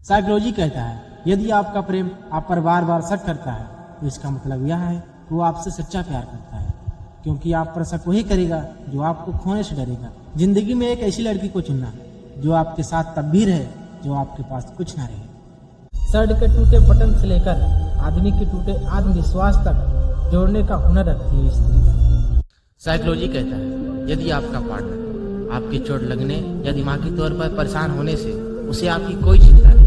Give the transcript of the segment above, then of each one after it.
Psychology कहता है यदि आपका प्रेम आप पर बार बार शक करता है तो इसका मतलब यह है कि वो आपसे सच्चा प्यार करता है, क्योंकि आप पर शक वही करेगा जो आपको खोने से डरेगा। जिंदगी में एक ऐसी लड़की को चुनना जो आपके साथ तब भी रहे जो आपके पास कुछ ना रहे। शर्ट के टूटे बटन से लेकर आदमी के टूटे आत्मविश्वास तक जोड़ने का हुनर रखती है स्त्री। साइकोलॉजी कहता है यदि आपका पार्टनर आपकी चोट लगने या दिमागी तौर पर परेशान होने से उसे आपकी कोई चिंता नहीं,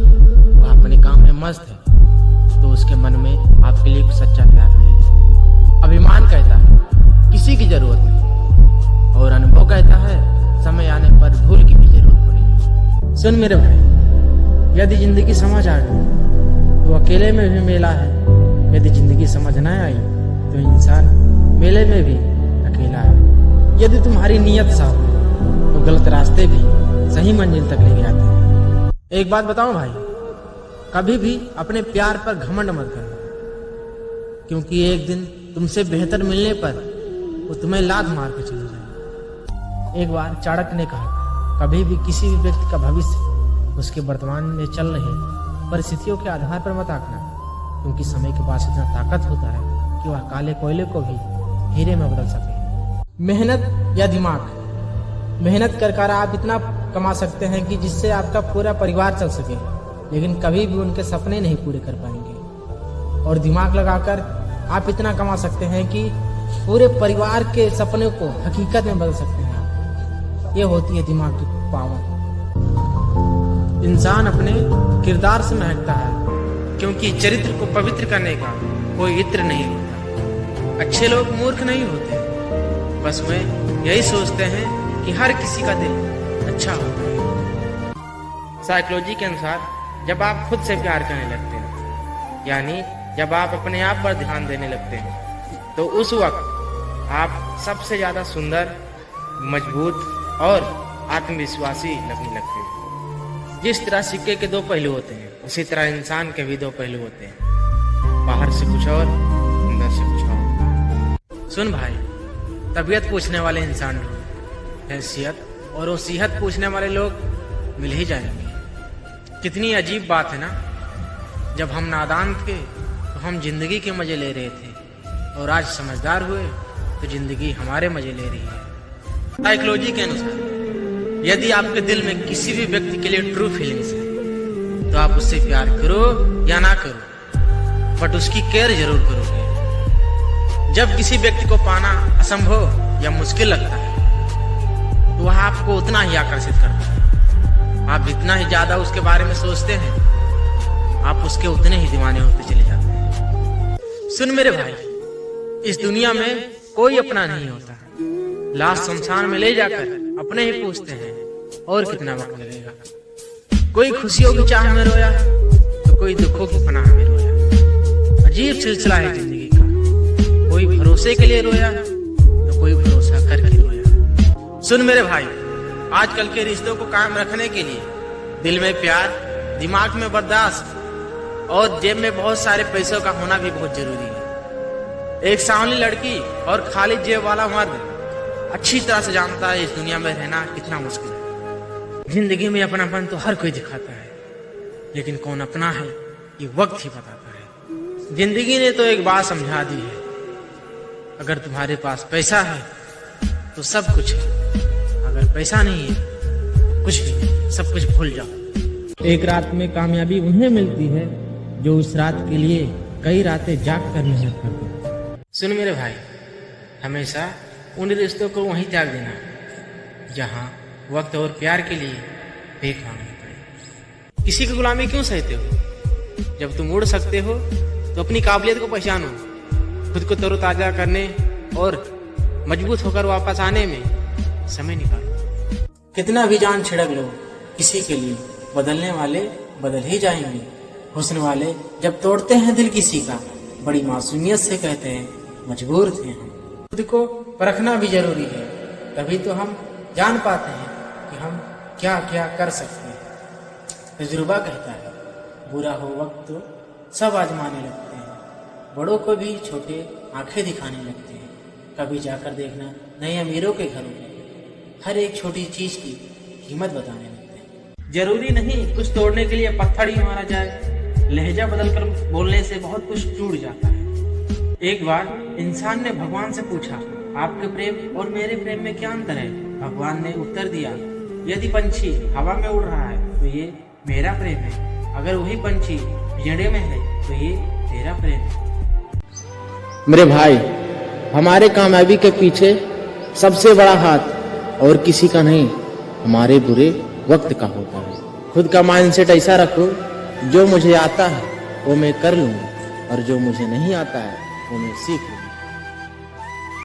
वह अपने काम में मस्त है, तो उसके मन में आपके लिए सच्चा प्यार नहीं। अभिमान कहता है किसी की जरूरत नहीं, और अनुभव कहता है समय आने पर भूल की भी जरूरत पड़ेगी। सुन मेरे भाई, यदि जिंदगी समझ आ गई तो अकेले में भी मेला है, यदि जिंदगी समझ न आई तो इंसान मेले में भी अकेला है। यदि तुम्हारी नीयत साफ है तो गलत रास्ते भी सही मंजिल तक ले जाते हैं। एक बात बताऊं भाई, कभी भी अपने प्यार पर घमंड मत करना, क्योंकि एक दिन तुमसे बेहतर मिलने पर वो तुम्हें लात मार के चले जाएंगे। एक बार चाणक्य ने कहा कभी भी किसी भी व्यक्ति का भविष्य उसके वर्तमान में चल रहे परिस्थितियों के आधार पर मत आंकना, क्योंकि समय के पास इतना ताकत होता है कि वह काले कोयले को भी हीरे में बदल सके। मेहनत या दिमाग, मेहनत कर आप इतना कमा सकते हैं कि जिससे आपका पूरा परिवार चल सके, लेकिन कभी भी उनके सपने नहीं पूरे कर पाएंगे। और दिमाग लगाकर आप इतना कमा सकते हैं कि पूरे परिवार के सपने को हकीकत में बदल सकते हैं। ये होती है दिमाग की पावर। इंसान अपने किरदार से महकता है, क्योंकि चरित्र को पवित्र करने का कोई इत्र नहीं होता। अच्छे लोग मूर्ख नहीं होते, बस वे यही सोचते हैं कि हर किसी का दिल अच्छा होता है। साइकोलॉजी के अनुसार जब आप खुद से प्यार करने लगते हैं, यानी जब आप अपने आप पर ध्यान देने लगते हैं, तो उस वक्त आप सबसे ज्यादा सुंदर, मजबूत और आत्मविश्वासी लगने लगते हैं। जिस तरह सिक्के के दो पहलू होते हैं, उसी तरह इंसान के भी दो पहलू होते हैं, बाहर से कुछ और, अंदर से कुछ और। सुन भाई, तबीयत पूछने वाले इंसान ढूंढ, हैसियत और वसीयत पूछने वाले लोग मिल ही जाएंगे। कितनी अजीब बात है ना, जब हम नादान थे तो हम जिंदगी के मजे ले रहे थे, और आज समझदार हुए तो जिंदगी हमारे मजे ले रही है। साइकोलॉजी के अनुसार यदि आपके दिल में किसी भी व्यक्ति के लिए ट्रू फीलिंग्स है तो आप उससे प्यार करो या ना करो, बट उसकी केयर जरूर करोगे। जब किसी व्यक्ति को पाना असंभव या मुश्किल लगता है तो वह आपको उतना ही आकर्षित करता है। आप जितना ही ज्यादा उसके बारे में सोचते हैं, आप उसके उतने ही दीवाने होते चले जाते हैं। सुन मेरे भाई, इस दुनिया में कोई अपना नहीं होता। लाश शमशान में ले जाकर अपने ही पूछते हैं और कितना वक्त लगेगा। कोई खुशियों की चाह में रोया तो कोई दुखों की पनाह में रोया। अजीब सिलसिला है जिंदगी का, कोई भरोसे के लिए रोया तो कोई भरोसा करके रोया। सुन मेरे भाई, आजकल के रिश्तों को कायम रखने के लिए दिल में प्यार, दिमाग में बर्दाश्त और जेब में बहुत सारे पैसों का होना भी बहुत जरूरी है। एक सांवली लड़की और खाली जेब वाला मर्द अच्छी तरह से जानता है इस दुनिया में रहना कितना मुश्किल है। जिंदगी में अपनापन तो हर कोई दिखाता है, लेकिन कौन अपना है ये वक्त ही बताता है। जिंदगी ने तो एक बात समझा दी है, अगर तुम्हारे पास पैसा है तो सब कुछ है, अगर पैसा नहीं है तो कुछ भी नहीं, सब कुछ भूल जाओ। एक रात में कामयाबी उन्हें मिलती है जो उस रात के लिए कई रातें जाग कर मेहनत करते हैं। सुन मेरे भाई, हमेशा उन रिश्तों को वहीं त्याग देना जहां वक्त और प्यार के लिए भीख मांगनी पड़े। किसी की गुलामी क्यों सहते हो? जब तुम उड़ सकते हो तो अपनी काबिलियत को पहचानो, खुद को तरोताजा करने और मजबूत होकर वापस आने में समय निकालो। कितना भी जान छिड़क लो किसी के लिए, बदलने वाले बदल ही जाएंगे। हुस्न वाले जब तोड़ते हैं दिल किसी का, बड़ी मासूमियत से कहते हैं मजबूर थे हम। खुद को परखना भी जरूरी है, तभी तो हम जान पाते हैं कि हम क्या क्या कर सकते हैं। तजुर्बा कहता है बुरा हो वक्त तो सब आजमाने लगते हैं, बड़ों को भी छोटे आंखें दिखाने लगते हैं। कभी जाकर देखना नए अमीरों के घरों में, हर एक छोटी चीज की कीमत बताने लगते हैं। जरूरी नहीं कुछ तोड़ने के लिए पत्थर ही मारा जाए। लहजा बदलकर बोलने से बहुत कुछ टूट जाता है। एक बार इंसान ने भगवान से पूछा, आपके प्रेम और मेरे प्रेम में क्या अंतर है? भगवान ने उत्तर दिया, यदि पंछी हवा में उड़ रहा है तो ये मेरा प्रेम है, अगर वही पंछी पिंजड़े में है तो ये तेरा प्रेम है। मेरे भाई, हमारे कामयाबी के पीछे सबसे बड़ा हाथ और किसी का नहीं, हमारे बुरे वक्त का होता है। खुद का माइंडसेट ऐसा रखो, जो मुझे आता है वो मैं कर लूंगा और जो मुझे नहीं आता है वो मैं सीख लूंगा।